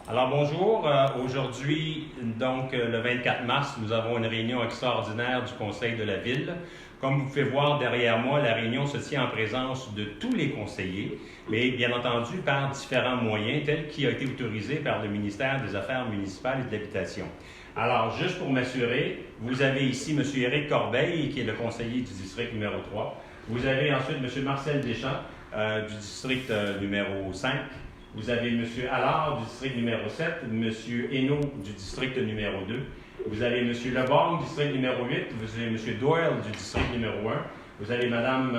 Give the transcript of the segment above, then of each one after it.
Alors bonjour, aujourd'hui, donc le 24 mars, nous avons une réunion extraordinaire du Conseil de la Ville. Comme vous pouvez voir derrière moi, la réunion se tient en présence de tous les conseillers, mais bien entendu par différents moyens, tels qui a été autorisé par le ministère des Affaires municipales et de l'Habitation. Alors, juste pour m'assurer, vous avez ici M. Éric Corbeil, qui est le conseiller du district numéro 3. Vous avez ensuite M. Marcel Deschamps, du district numéro 5. Vous avez M. Allard du district numéro 7, M. Hainaut du district numéro 2. Vous avez M. Leborgne du district numéro 8. Vous avez M. Doyle du district numéro 1. Vous avez Mme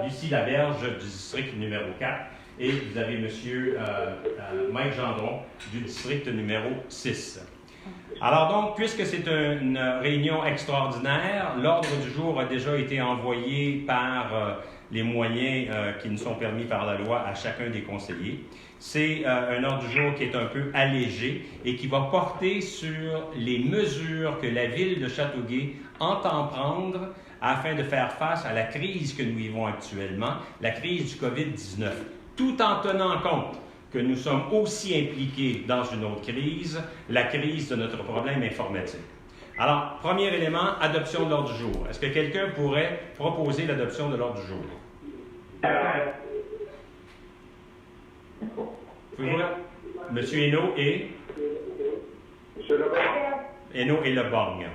Lucie Laberge du district numéro 4. Et vous avez M. Mike Gendron du district numéro 6. Alors donc, puisque c'est une réunion extraordinaire, l'ordre du jour a déjà été envoyé par les moyens qui nous sont permis par la loi à chacun des conseillers. C'est un ordre du jour qui est un peu allégé et qui va porter sur les mesures que la Ville de Châteauguay entend prendre afin de faire face à la crise que nous vivons actuellement, la crise du COVID-19, tout en tenant compte que nous sommes aussi impliqués dans une autre crise, la crise de notre problème informatique. Alors, premier élément, adoption de l'ordre du jour. Est-ce que quelqu'un pourrait proposer l'adoption de l'ordre du jour? Monsieur Hainaut et? Monsieur Leborgne. Hainaut et Leborgne.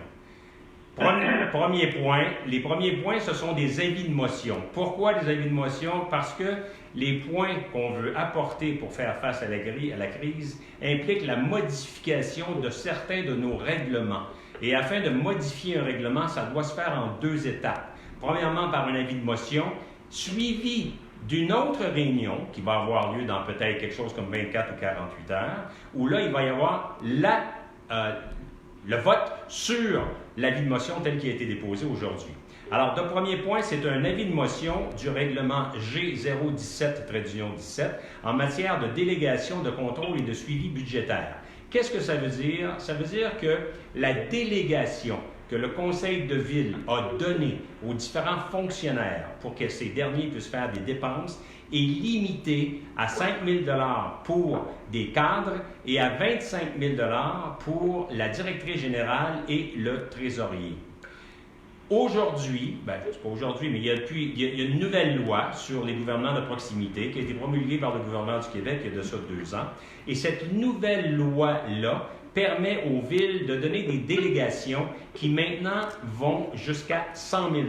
Premier point, les premiers points, ce sont des avis de motion. Pourquoi des avis de motion? Parce que les points qu'on veut apporter pour faire face à la crise impliquent la modification de certains de nos règlements. Et afin de modifier un règlement, ça doit se faire en deux étapes. Premièrement, par un avis de motion, suivi d'une autre réunion qui va avoir lieu dans peut-être quelque chose comme 24 ou 48 heures, où là, il va y avoir le vote sur l'avis de motion tel qu'il a été déposé aujourd'hui. Alors, le premier point, c'est un avis de motion du règlement G017-17 en matière de délégation, de contrôle et de suivi budgétaire. Qu'est-ce que ça veut dire? Ça veut dire que la délégation que le conseil de ville a donnée aux différents fonctionnaires pour que ces derniers puissent faire des dépenses est limitée à 5 000 $ pour des cadres et à 25 000 $ pour la directrice générale et le trésorier. Aujourd'hui, c'est pas aujourd'hui, mais il y a une nouvelle loi sur les gouvernements de proximité qui a été promulguée par le gouvernement du Québec il y a de ça 2 ans. Et cette nouvelle loi-là permet aux villes de donner des délégations qui maintenant vont jusqu'à 100 000 $.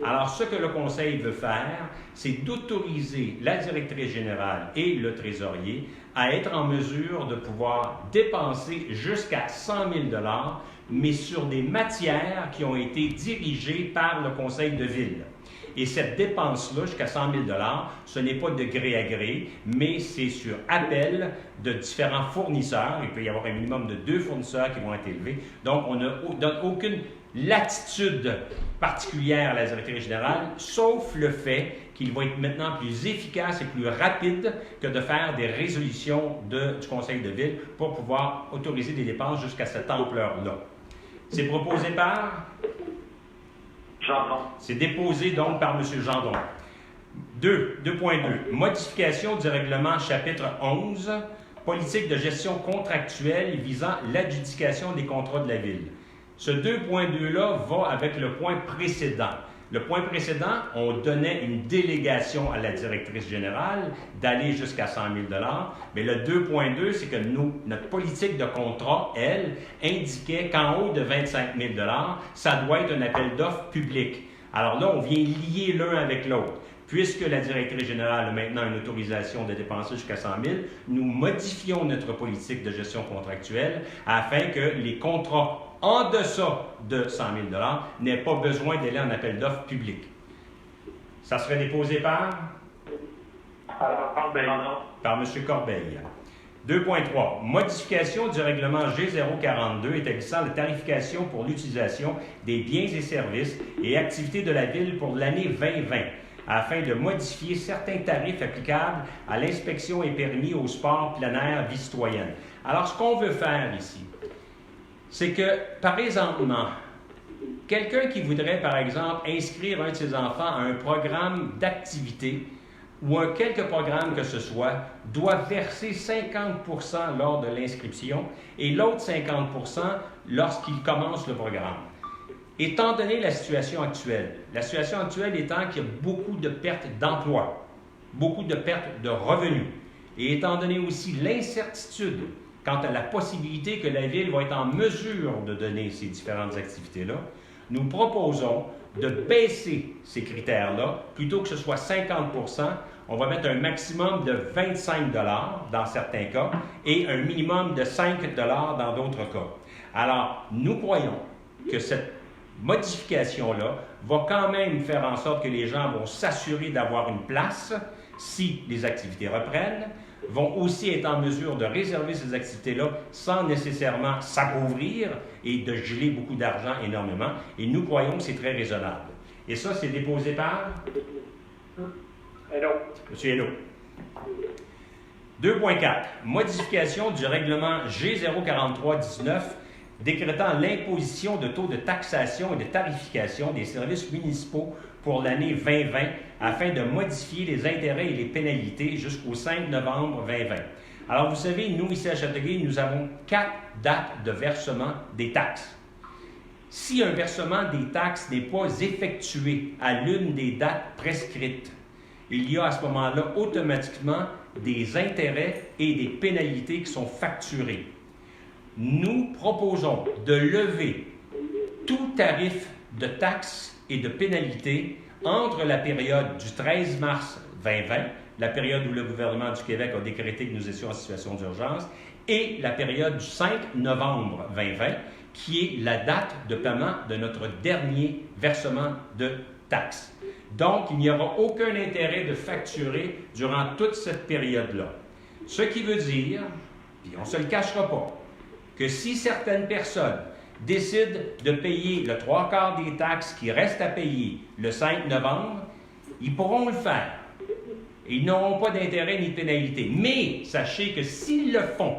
Alors, ce que le Conseil veut faire, c'est d'autoriser la directrice générale et le trésorier à être en mesure de pouvoir dépenser jusqu'à 100 000 $, mais sur des matières qui ont été dirigées par le Conseil de ville. Et cette dépense-là, jusqu'à 100 000 $, ce n'est pas de gré à gré, mais c'est sur appel de différents fournisseurs. Il peut y avoir un minimum de 2 fournisseurs qui vont être élevés. Donc, on ne donne aucune latitude particulière à la directrice générale, sauf le fait qu'il va être maintenant plus efficace et plus rapide que de faire des résolutions du Conseil de ville pour pouvoir autoriser des dépenses jusqu'à cette ampleur-là. C'est proposé par? Gendron. C'est déposé donc par M. Gendron. 2.2. Modification du règlement chapitre 11, politique de gestion contractuelle visant l'adjudication des contrats de la Ville. Ce 2.2-là va avec le point précédent. Le point précédent, on donnait une délégation à la directrice générale d'aller jusqu'à 100 000 $. Mais le 2.2, c'est que notre politique de contrat, elle, indiquait qu'en haut de 25 000 $, ça doit être un appel d'offres public. Alors là, on vient lier l'un avec l'autre. Puisque la directrice générale a maintenant une autorisation de dépenser jusqu'à 100 000, nous modifions notre politique de gestion contractuelle afin que les contrats en deçà de 100 000 $ n'aient pas besoin d'aller en appel d'offres public. Ça serait déposé par? Par M. Corbeil. 2.3. Modification du règlement G042 établissant la tarification pour l'utilisation des biens et services et activités de la Ville pour l'année 2020 afin de modifier certains tarifs applicables à l'inspection et permis au sport plein air vie citoyenne. Alors, ce qu'on veut faire ici, c'est que, par exemple, quelqu'un qui voudrait, par exemple, inscrire un de ses enfants à un programme d'activité ou un quelque programme que ce soit doit verser 50% lors de l'inscription et l'autre 50% lorsqu'il commence le programme. Étant donné la situation actuelle étant qu'il y a beaucoup de pertes d'emplois, beaucoup de pertes de revenus, et étant donné aussi l'incertitude quant à la possibilité que la Ville va être en mesure de donner ces différentes activités-là, nous proposons de baisser ces critères-là, plutôt que ce soit 50%, on va mettre un maximum de 25 $ dans certains cas et un minimum de 5 $ dans d'autres cas. Alors, nous croyons que cette modification-là va quand même faire en sorte que les gens vont s'assurer d'avoir une place si les activités reprennent, vont aussi être en mesure de réserver ces activités-là sans nécessairement s'appauvrir et de geler beaucoup d'argent énormément. Et nous croyons que c'est très raisonnable. Et ça, c'est déposé par? Hello. Monsieur Hénaud. 2.4. Modification du règlement G043-19 décrétant l'imposition de taux de taxation et de tarification des services municipaux pour l'année 2020 afin de modifier les intérêts et les pénalités jusqu'au 5 novembre 2020. Alors, vous savez, nous, ici à Châteauguay, nous avons 4 dates de versement des taxes. Si un versement des taxes n'est pas effectué à l'une des dates prescrites, il y a à ce moment-là automatiquement des intérêts et des pénalités qui sont facturés. Nous proposons de lever tout tarif de taxes et de pénalités entre la période du 13 mars 2020, la période où le gouvernement du Québec a décrété que nous étions en situation d'urgence, et la période du 5 novembre 2020, qui est la date de paiement de notre dernier versement de taxes. Donc, il n'y aura aucun intérêt de facturer durant toute cette période-là. Ce qui veut dire, puis on ne se le cachera pas, que si certaines personnes décident de payer le 3/4 des taxes qui restent à payer le 5 novembre, ils pourront le faire. Ils n'auront pas d'intérêt ni de pénalité. Mais sachez que s'ils le font,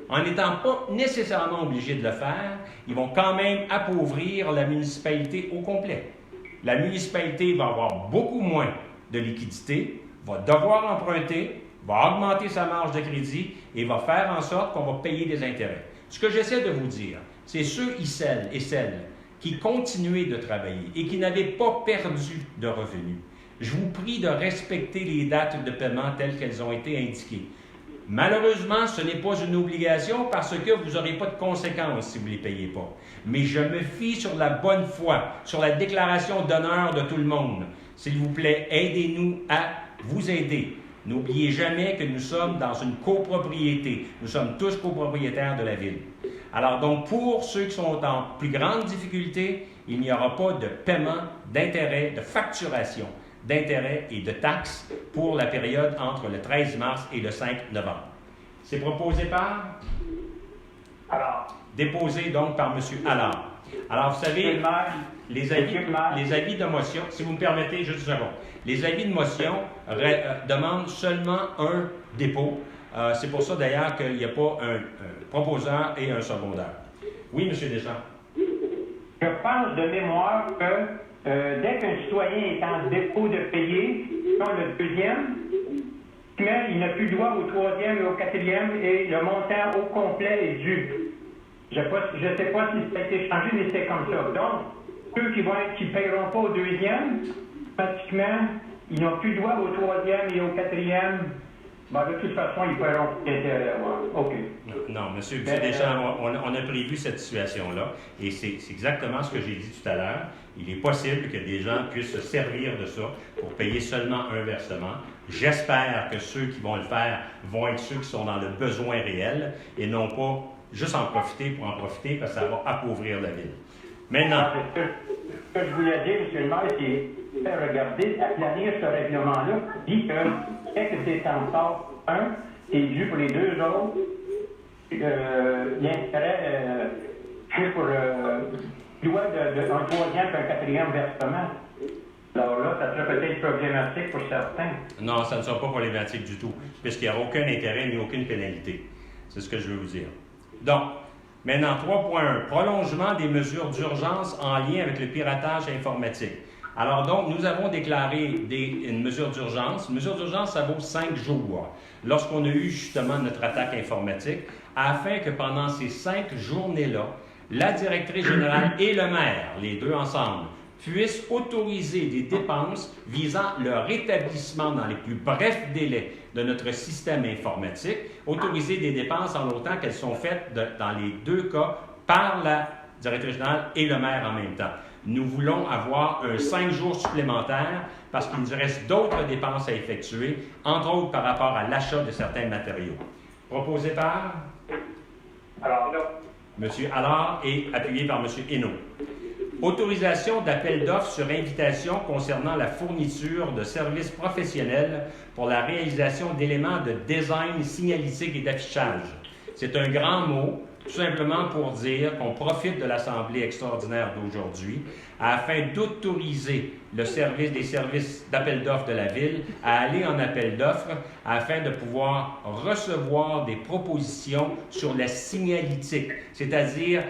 en n'étant pas nécessairement obligés de le faire, ils vont quand même appauvrir la municipalité au complet. La municipalité va avoir beaucoup moins de liquidités, va devoir emprunter, va augmenter sa marge de crédit et va faire en sorte qu'on va payer des intérêts. Ce que j'essaie de vous dire, c'est ceux et celles qui continuaient de travailler et qui n'avaient pas perdu de revenus. Je vous prie de respecter les dates de paiement telles qu'elles ont été indiquées. Malheureusement, ce n'est pas une obligation parce que vous n'aurez pas de conséquences si vous ne les payez pas. Mais je me fie sur la bonne foi, sur la déclaration d'honneur de tout le monde. S'il vous plaît, aidez-nous à vous aider. N'oubliez jamais que nous sommes dans une copropriété. Nous sommes tous copropriétaires de la ville. Alors donc, pour ceux qui sont en plus grande difficulté, il n'y aura pas de paiement d'intérêt, de facturation d'intérêts et de taxes pour la période entre le 13 mars et le 5 novembre. C'est proposé par? Alors, Déposé donc par M. Allard. Alors, vous savez, les avis de motion, si vous me permettez juste une seconde, les avis de motion demandent seulement un dépôt. C'est pour ça d'ailleurs qu'il n'y a pas un proposeur et un secondaire. Oui, M. Deschamps. Je pense de mémoire que dès qu'un citoyen est en dépôt de payer, sur le deuxième, mais il n'a plus droit au troisième et au quatrième et le montant au complet est dû. Je ne sais pas si ça a été changé, mais c'est comme ça. Donc, ceux qui ne paieront pas au deuxième, pratiquement, ils n'ont plus droit au troisième et au quatrième. Ben, de toute façon, ils paieront l'intérêt. OK. Non, M. Deschamps, on a prévu cette situation-là et c'est exactement ce que j'ai dit tout à l'heure. Il est possible que des gens puissent se servir de ça pour payer seulement un versement. J'espère que ceux qui vont le faire vont être ceux qui sont dans le besoin réel et non pas juste en profiter pour en profiter parce que ça va appauvrir la ville. Maintenant. Ce que je voulais dire, M. le maire, c'est de regarder, à planir ce règlement-là, dit que dès que c'est encore un, c'est dû pour les deux autres, l'intérêt, c'est pour un troisième et un quatrième versement. Alors là, ça serait peut-être problématique pour certains. Non, ça ne sera pas problématique du tout, puisqu'il n'y aura aucun intérêt ni aucune pénalité. C'est ce que je veux vous dire. Donc, maintenant, 3.1. Prolongement des mesures d'urgence en lien avec le piratage informatique. Alors donc, nous avons déclaré une mesure d'urgence. Une mesure d'urgence, ça vaut 5 jours, lorsqu'on a eu justement notre attaque informatique, afin que pendant ces 5 journées-là, la directrice générale et le maire, les deux ensemble, puissent autoriser des dépenses visant le rétablissement dans les plus brefs délais de notre système informatique, autoriser des dépenses en autant qu'elles sont faites dans les deux cas par la directrice générale et le maire en même temps. Nous voulons avoir 5 jours supplémentaires parce qu'il nous reste d'autres dépenses à effectuer, entre autres par rapport à l'achat de certains matériaux. Proposé par Alors, M. Allard et appuyé par M. Hainaut. Autorisation d'appel d'offres sur invitation concernant la fourniture de services professionnels pour la réalisation d'éléments de design signalétique et d'affichage. C'est un grand mot, tout simplement pour dire qu'on profite de l'Assemblée extraordinaire d'aujourd'hui afin d'autoriser le service des services d'appel d'offres de la Ville à aller en appel d'offres afin de pouvoir recevoir des propositions sur la signalétique, c'est-à-dire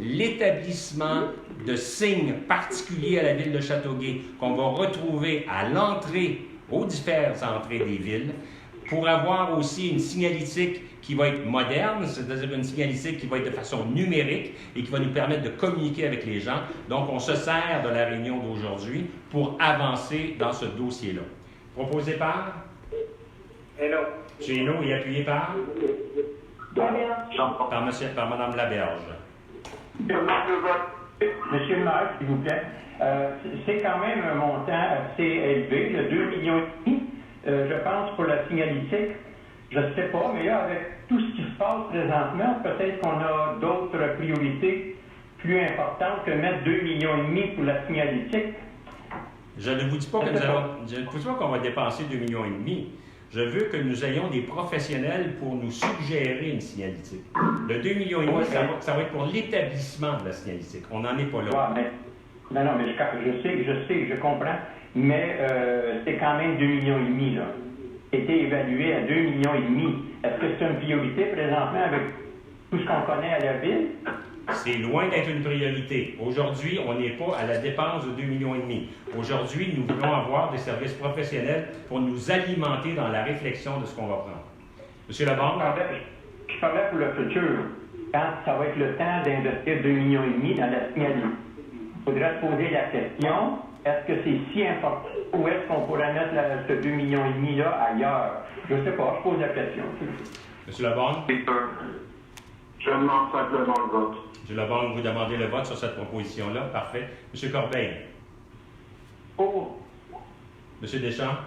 l'établissement de signes particuliers à la Ville de Châteauguay qu'on va retrouver à l'entrée, aux diverses entrées des villes, pour avoir aussi une signalétique qui va être moderne, c'est-à-dire une signalétique qui va être de façon numérique et qui va nous permettre de communiquer avec les gens. Donc, on se sert de la réunion d'aujourd'hui pour avancer dans ce dossier-là. Proposé par Hainaut. M. Hainaut et appuyé par Mme Laberge. Monsieur le maire, s'il vous plaît, c'est quand même un montant assez élevé, le 2,5 millions. Je pense pour la signalétique, je ne sais pas, mais là, avec tout ce qui se passe présentement, peut-être qu'on a d'autres priorités plus importantes que mettre 2,5 millions pour la signalétique. Je ne vous dis pas qu'on va dépenser 2,5 millions. Je veux que nous ayons des professionnels pour nous suggérer une signalétique. Le 2,5 millions, ça va être pour l'établissement de la signalétique. On n'en est pas là. Ouais, mais, non, mais je comprends. Mais c'est quand même 2,5 millions, là. Été évalué à 2,5 millions. Est-ce que c'est une priorité présentement avec tout ce qu'on connaît à la Ville? C'est loin d'être une priorité. Aujourd'hui, on n'est pas à la dépense de 2,5 millions. Aujourd'hui, nous voulons avoir des services professionnels pour nous alimenter dans la réflexion de ce qu'on va prendre. Monsieur Labarre? Je parlais pour le futur. Quand ça va être le temps d'investir 2,5 millions dans la signalétique, il faudrait se poser la question, est-ce que c'est si important ou est-ce qu'on pourrait mettre ce 2,5 millions là ailleurs? Je ne sais pas, je pose la question. Monsieur Labarre? Je demande simplement le vote. M. Labarre, vous demandez le vote sur cette proposition-là. Parfait. M. Corbeil? Pour. M. Deschamps?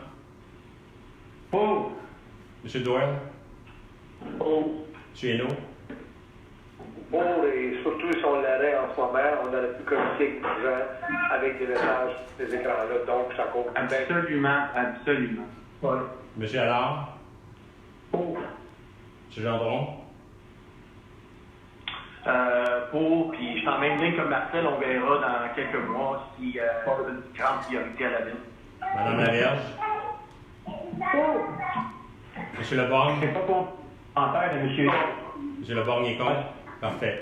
Pour. M. Doyle? Pour. M. Hainaut? Pour, et surtout si on l'aurait en ce moment, on aurait pu communiquer avec les gens avec des messages, ces écrans-là. Donc, ça compte. Absolument. Ouais. M. Allard? Pour. M. Gendron? Puis je suis en même ligne que Marcel, on verra dans quelques mois si y a une grande priorité à la ville. Mme Laberge? M. Leborgne? Je n'ai pas compris le commentaire de M. M. Leborgne est contre? Parfait.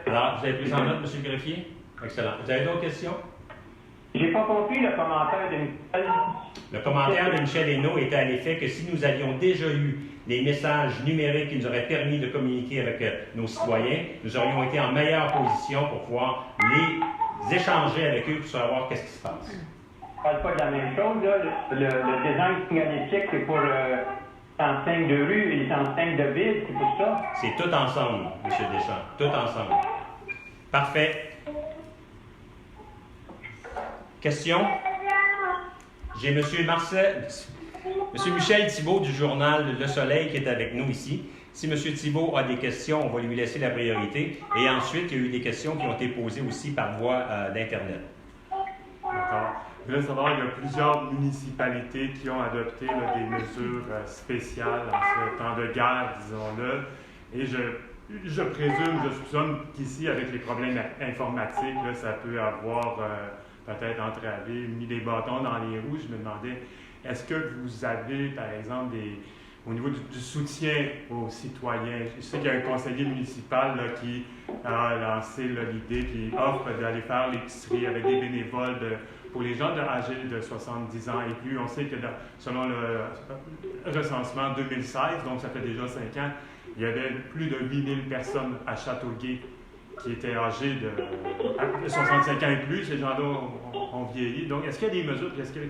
Alors, vous avez pris en note, M. le greffier? Excellent. Vous avez d'autres questions? J'ai pas compris le commentaire de Michel. Le commentaire de Michel Hainaut était à l'effet que si nous avions déjà eu les messages numériques qui nous auraient permis de communiquer avec nos citoyens, nous aurions été en meilleure position pour pouvoir les échanger avec eux pour savoir qu'est-ce qui se passe. On ne parle pas de la même chose, là. Le design signalétique, c'est pour les enseignes de rue et les enseignes de ville, c'est pour ça. C'est tout ensemble, M. Deschamps. Tout ensemble. Parfait. Question? J'ai M. Michel Thibault du journal Le Soleil qui est avec nous ici. Si M. Thibault a des questions, on va lui laisser la priorité. Et ensuite, il y a eu des questions qui ont été posées aussi par voie d'Internet. D'accord. Je voulais savoir, il y a plusieurs municipalités qui ont adopté là, des mesures spéciales en ce temps de guerre, disons-le. Et je présume, je soupçonne qu'ici, avec les problèmes informatiques, là, ça peut avoir peut-être entravé, mis des bâtons dans les roues. Je me demandais, est-ce que vous avez, par exemple, au niveau du soutien aux citoyens? Je sais qu'il y a un conseiller municipal là, qui a lancé l'idée, qui offre d'aller faire l'épicerie avec des bénévoles pour les gens âgés de 70 ans et plus, on sait que selon le recensement 2016, donc ça fait déjà 5 ans, il y avait plus de 8000 personnes à Châteauguay qui étaient âgées de 65 ans et plus. Ces gens-là ont vieilli. Donc, est-ce qu'il y a des mesures, est-ce qu'il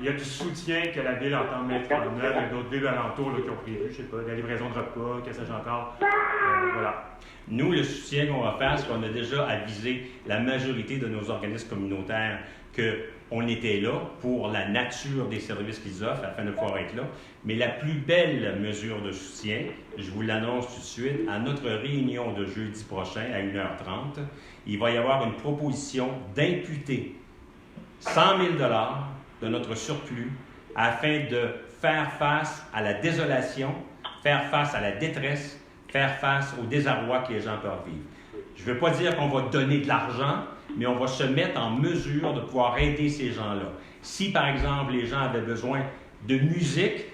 y a du soutien que la Ville entend mettre en œuvre? Il y a d'autres villes alentours là, qui ont prévu, je ne sais pas, la livraison de repas, que sais-je encore. Voilà. Nous, le soutien qu'on va faire, c'est qu'on a déjà avisé la majorité de nos organismes communautaires qu'on était là pour la nature des services qu'ils offrent afin de pouvoir être là. Mais la plus belle mesure de soutien, je vous l'annonce tout de suite, à notre réunion de jeudi prochain à 1h30, il va y avoir une proposition d'imputer 100 000 $ de notre surplus afin de faire face à la désolation, faire face à la détresse, faire face au désarroi que les gens peuvent vivre. Je ne veux pas dire qu'on va donner de l'argent, mais on va se mettre en mesure de pouvoir aider ces gens-là. Si, par exemple, les gens avaient besoin de musique,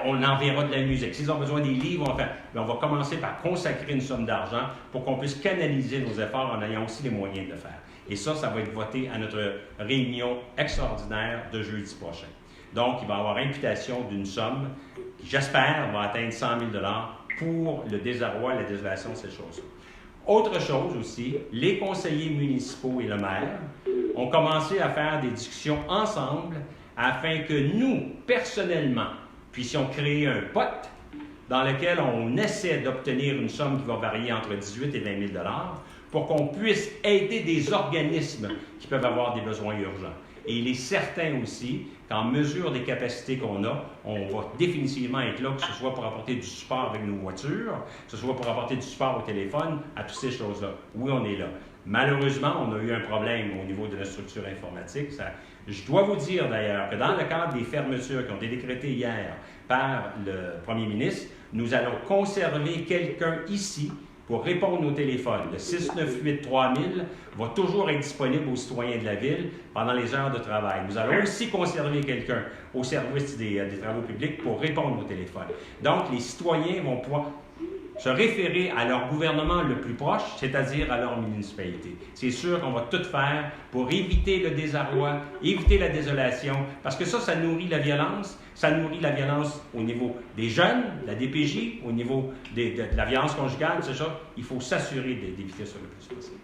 on enverra de la musique. S'ils ont besoin des livres, on va commencer par consacrer une somme d'argent pour qu'on puisse canaliser nos efforts en ayant aussi les moyens de le faire. Et ça va être voté à notre réunion extraordinaire de jeudi prochain. Donc, il va y avoir imputation d'une somme qui, j'espère, va atteindre 100 000 $ pour le désarroi et la désolation de ces choses-là. Autre chose aussi, les conseillers municipaux et le maire ont commencé à faire des discussions ensemble afin que nous, personnellement, puissions créer un pot dans lequel on essaie d'obtenir une somme qui va varier entre 18 et 20 000 $ pour qu'on puisse aider des organismes qui peuvent avoir des besoins urgents. Et il est certain aussi qu'en mesure des capacités qu'on a, on va définitivement être là, que ce soit pour apporter du support avec nos voitures, que ce soit pour apporter du support au téléphone, à toutes ces choses-là. Oui, on est là. Malheureusement, on a eu un problème au niveau de la structure informatique. Je dois vous dire d'ailleurs que dans le cadre des fermetures qui ont été décrétées hier par le premier ministre, nous allons conserver quelqu'un ici pour répondre au téléphone. Le 698-3000 va toujours être disponible aux citoyens de la Ville pendant les heures de travail. Nous allons aussi conserver quelqu'un au service des travaux publics pour répondre au téléphone. Donc, les citoyens vont pouvoir se référer à leur gouvernement le plus proche, c'est-à-dire à leur municipalité. C'est sûr qu'on va tout faire pour éviter le désarroi, éviter la désolation, parce que ça nourrit la violence. Ça nourrit la violence au niveau des jeunes, de la DPJ, au niveau de la violence conjugale, c'est ça. Il faut s'assurer d'éviter ça le plus possible.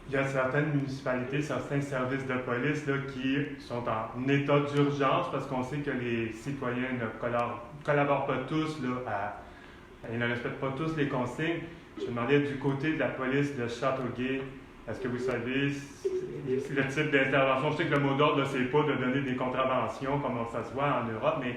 Il y a certaines municipalités, certains services de police là, qui sont en état d'urgence parce qu'on sait que les citoyens ne collaborent pas tous là, ils ne respectent pas tous les consignes. Je me demandais du côté de la police de Châteauguay, est-ce que vous savez le type d'intervention? Je sais que le mot d'ordre, ce n'est pas de donner des contraventions comme ça se voit en Europe, mais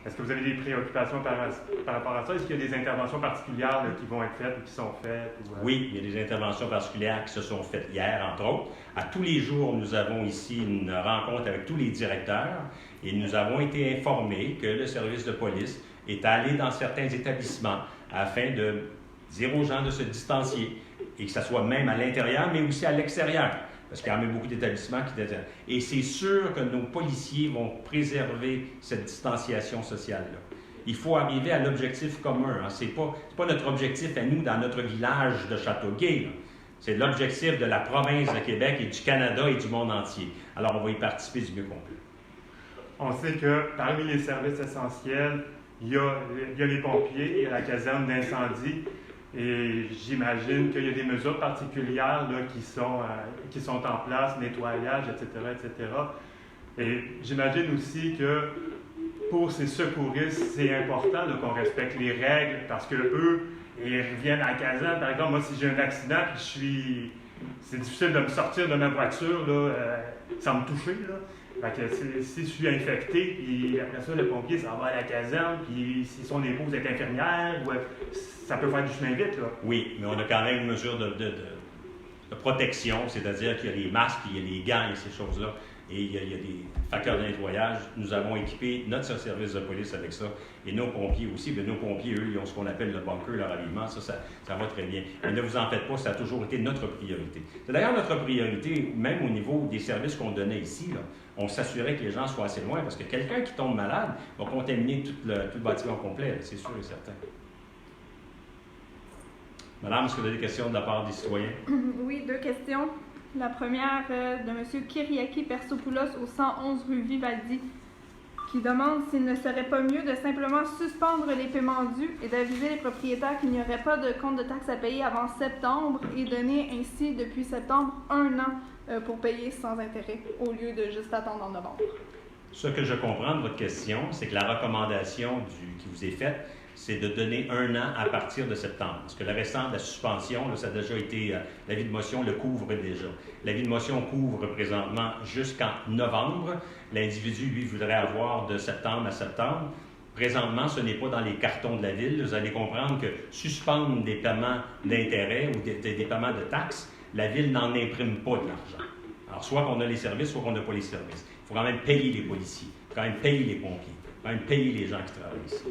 est-ce que vous avez des préoccupations par rapport à ça? Est-ce qu'il y a des interventions particulières là, qui vont être faites ou qui sont faites? Oui, il y a des interventions particulières qui se sont faites hier, entre autres. À tous les jours, nous avons ici une rencontre avec tous les directeurs et nous avons été informés que le service de police est allé dans certains établissements afin de dire aux gens de se distancier et que ce soit même à l'intérieur, mais aussi à l'extérieur. Parce qu'il y a même beaucoup d'établissements qui détiennent. Et c'est sûr que nos policiers vont préserver cette distanciation sociale-là. Il faut arriver à l'objectif commun. Hein. Ce n'est pas notre objectif à nous dans notre village de Châteauguay. C'est l'objectif de la province de Québec et du Canada et du monde entier. Alors, on va y participer du mieux qu'on peut. On sait que parmi les services essentiels, il y a les pompiers, il y a la caserne d'incendie. Et j'imagine qu'il y a des mesures particulières là, qui sont en place, nettoyage, etc., etc. Et j'imagine aussi que pour ces secouristes, c'est important là, qu'on respecte les règles parce que eux, ils reviennent à la caserne. Par exemple, moi, si j'ai un accident puis c'est difficile de me sortir de ma voiture là, sans me toucher. Là. Fait que si je suis infecté, puis après ça, le pompier s'en va à la caserne, puis si son épouse est infirmière, ça peut faire du chemin vite, là. Oui, mais on a quand même une mesure de protection, c'est-à-dire qu'il y a les masques, il y a les gants et ces choses-là, et il y a des facteurs de nettoyage. Nous avons équipé notre service de police avec ça, et nos pompiers aussi. Mais nos pompiers, eux, ils ont ce qu'on appelle le bunker, leur habillement, ça va très bien. Mais ne vous en faites pas, ça a toujours été notre priorité. C'est d'ailleurs notre priorité, même au niveau des services qu'on donnait ici, là. On s'assurait que les gens soient assez loin, parce que quelqu'un qui tombe malade va contaminer tout le bâtiment complet, c'est sûr et certain. Madame, est-ce que vous avez des questions de la part des citoyens? Oui, 2 questions. La première de M. Kyriaki Persopoulos au 111 rue Vivaldi, qui demande s'il ne serait pas mieux de simplement suspendre les paiements dus et d'aviser les propriétaires qu'il n'y aurait pas de compte de taxes à payer avant septembre et donner ainsi depuis septembre 1 an pour payer sans intérêt au lieu de juste attendre en novembre. Ce que je comprends de votre question, c'est que la recommandation qui vous est faite, c'est de donner 1 an à partir de septembre. Parce que le restant de la suspension, là, ça a déjà été, l'avis de motion le couvre déjà. L'avis de motion couvre présentement jusqu'en novembre. L'individu, lui, voudrait avoir de septembre à septembre. Présentement, ce n'est pas dans les cartons de la Ville. Vous allez comprendre que suspendre des paiements d'intérêt ou des paiements de taxes, la Ville n'en imprime pas de l'argent. Alors, soit qu'on a les services, soit qu'on n'a pas les services. Il faut quand même payer les policiers, il faut quand même payer les pompiers, il faut quand même payer les gens qui travaillent ici.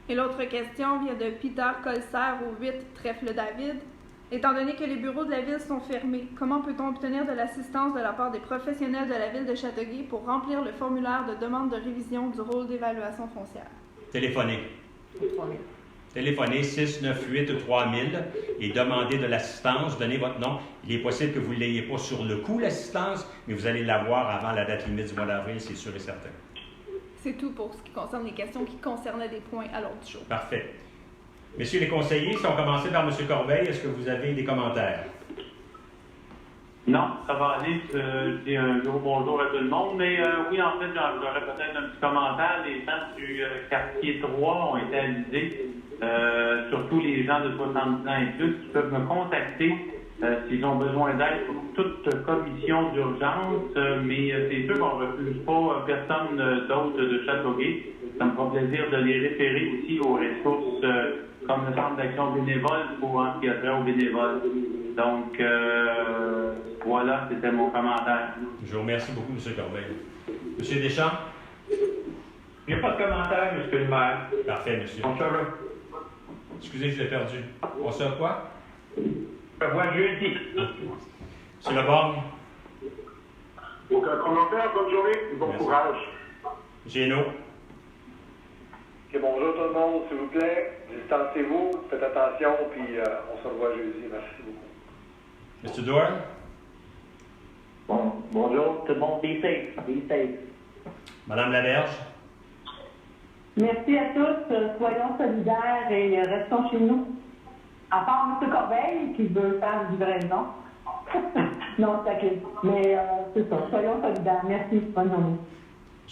Et l'autre question vient de Peter Colser au 8 Trèfle-David. Étant donné que les bureaux de la Ville sont fermés, comment peut-on obtenir de l'assistance de la part des professionnels de la Ville de Châteauguay pour remplir le formulaire de demande de révision du rôle d'évaluation foncière? Téléphonez. Téléphonez 698-3000 et demandez de l'assistance, donnez votre nom. Il est possible que vous ne l'ayez pas sur le coup, l'assistance, mais vous allez l'avoir avant la date limite du mois d'avril, c'est sûr et certain. C'est tout pour ce qui concerne les questions qui concernaient des points à l'ordre du jour. Parfait. Messieurs les conseillers, si on commençait par M. Corbeil, est-ce que vous avez des commentaires? Non, ça va aller. Je dis un gros bonjour à tout le monde. Mais oui, en fait, j'aurais peut-être un petit commentaire. Les gens du quartier 3 ont été avisés, surtout les gens de 70 ans et plus, qui peuvent me contacter s'ils ont besoin d'aide pour toute commission d'urgence. Mais c'est sûr qu'on ne refuse pas personne d'autre de Châteauguay. Ça me fera plaisir de les référer aussi aux ressources comme le Centre d'action bénévole ou en qui a trait aux bénévoles. Donc, voilà, c'était mon commentaire. Je vous remercie beaucoup, M. Corbeil. M. Deschamps? Il n'y a pas de commentaire, M. le maire. Parfait, monsieur. On se revoit. Excusez, je l'ai perdu. On se quoi? On se revoit jeudi. M. Leborgne? Aucun commentaire, bonne journée, bon Merci. courage. Génaud? Ok, bonjour tout le monde, s'il vous plaît. Distancez-vous, faites attention, puis on se revoit jeudi. Merci beaucoup. M. Doyle? Bonjour tout le monde, be safe, be safe. Mme Laberge? Merci à tous. Soyons solidaires et restons chez nous. À part M. Corbeil qui veut faire une livraison. Non, c'est ok. Mais c'est ça. Soyons solidaires. Merci. Bonne journée.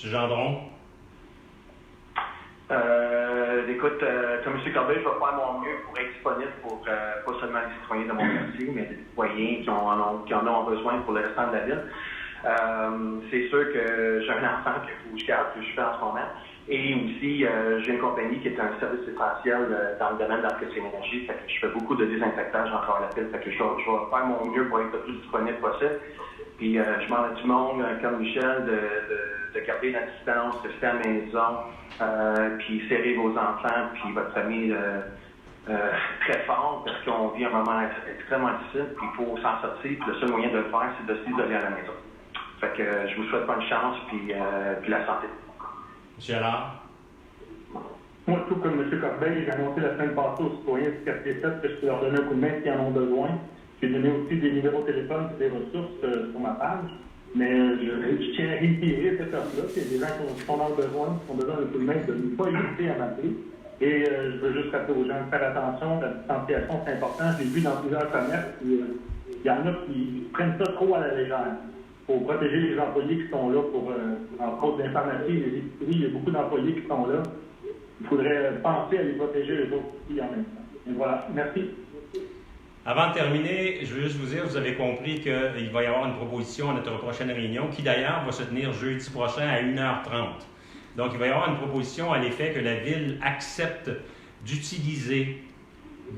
M. Gendron? Écoute, comme M. Corbeil, je vais faire mon mieux pour être disponible pour pas seulement les citoyens de mon quartier, mais des citoyens qui en ont besoin pour le restant de la ville. C'est sûr que j'ai un enfant que je garde, que je fais en ce moment. Et aussi, j'ai une compagnie qui est un service essentiel dans le domaine de l'entretien d'énergie. Fait que je fais beaucoup de désinfectage en travers la ville. Fait que je vais faire mon mieux pour être le plus disponible possible. Puis je demande à tout le monde, comme Michel, de garder la distance, de rester à la maison, puis serrer vos enfants, puis votre famille très fort, parce qu'on vit un moment extrêmement difficile, puis il faut s'en sortir. Puis le seul moyen de le faire, c'est de s'isoler à la maison. Fait que je vous souhaite bonne chance, puis la santé. M. Allard? Moi, tout comme M. Corbeil, j'ai annoncé la semaine passée aux citoyens du quartier 7 que je peux leur donner un coup de main s'ils en ont besoin. J'ai donné aussi des numéros de téléphone et des ressources sur ma page. Mais je tiens à réitérer cette offre-là. Il y a des gens qui ont besoin d'un coup de main, de ne pas hésiter à m'appeler. Et je veux juste rappeler aux gens de faire attention. La distanciation, c'est important. J'ai vu dans plusieurs commerces, il y en a qui prennent ça trop à la légère. Pour protéger les employés qui sont là pour, entre autres, l'informatique, les épiceries, il y a beaucoup d'employés qui sont là. Il faudrait penser à les protéger les autres aussi en même temps. Et voilà. Merci. Avant de terminer, je veux juste vous dire, vous avez compris qu'il va y avoir une proposition à notre prochaine réunion, qui d'ailleurs va se tenir jeudi prochain à 1h30. Donc, il va y avoir une proposition à l'effet que la Ville accepte d'utiliser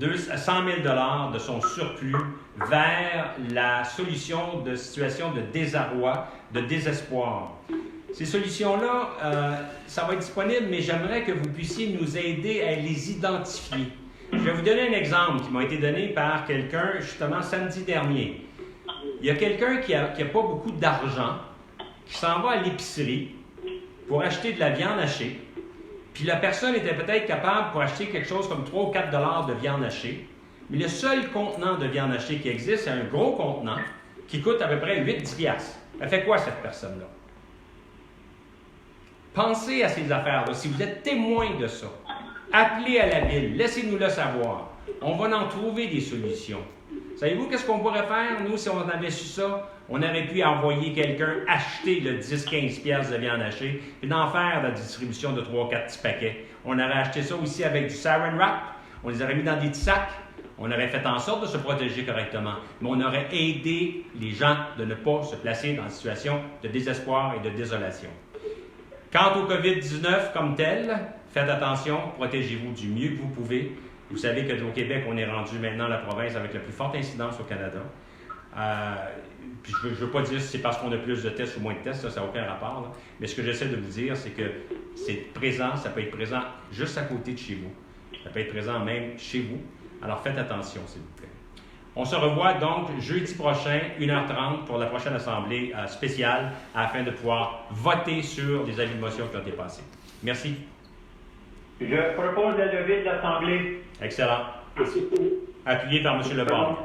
100 000 $ de son surplus vers la solution de situation de désarroi, de désespoir. Ces solutions-là, ça va être disponible, mais j'aimerais que vous puissiez nous aider à les identifier. Je vais vous donner un exemple qui m'a été donné par quelqu'un, justement, samedi dernier. Il y a quelqu'un qui a pas beaucoup d'argent, qui s'en va à l'épicerie pour acheter de la viande hachée. Puis la personne était peut-être capable pour acheter quelque chose comme 3 ou 4 $ de viande hachée. Mais le seul contenant de viande hachée qui existe, c'est un gros contenant qui coûte à peu près 8-10 piastres. Elle fait quoi, cette personne-là? Pensez à ces affaires-là. Si vous êtes témoin de ça, appelez à la ville, laissez-nous le savoir. On va en trouver des solutions. Savez-vous qu'est-ce qu'on pourrait faire, nous, si on avait su ça? On aurait pu envoyer quelqu'un acheter le 10-15 piastres de viande hachée et d'en faire la distribution de 3-4 petits paquets. On aurait acheté ça aussi avec du saran wrap. On les aurait mis dans des petits sacs. On aurait fait en sorte de se protéger correctement. Mais on aurait aidé les gens de ne pas se placer dans une situation de désespoir et de désolation. Quant au COVID-19 comme tel, faites attention, protégez-vous du mieux que vous pouvez. Vous savez qu'au Québec, on est rendu maintenant la province avec la plus forte incidence au Canada. Puis je ne veux pas dire si c'est parce qu'on a plus de tests ou moins de tests, ça n'a aucun rapport. Là. Mais ce que j'essaie de vous dire, c'est que c'est présent, ça peut être présent juste à côté de chez vous. Ça peut être présent même chez vous. Alors faites attention, s'il vous plaît. On se revoit donc jeudi prochain, 1h30, pour la prochaine assemblée spéciale, afin de pouvoir voter sur les avis de motion qui ont été passés. Merci. Je propose la levée de l'Assemblée. Excellent. Appuyé par M. Lebon.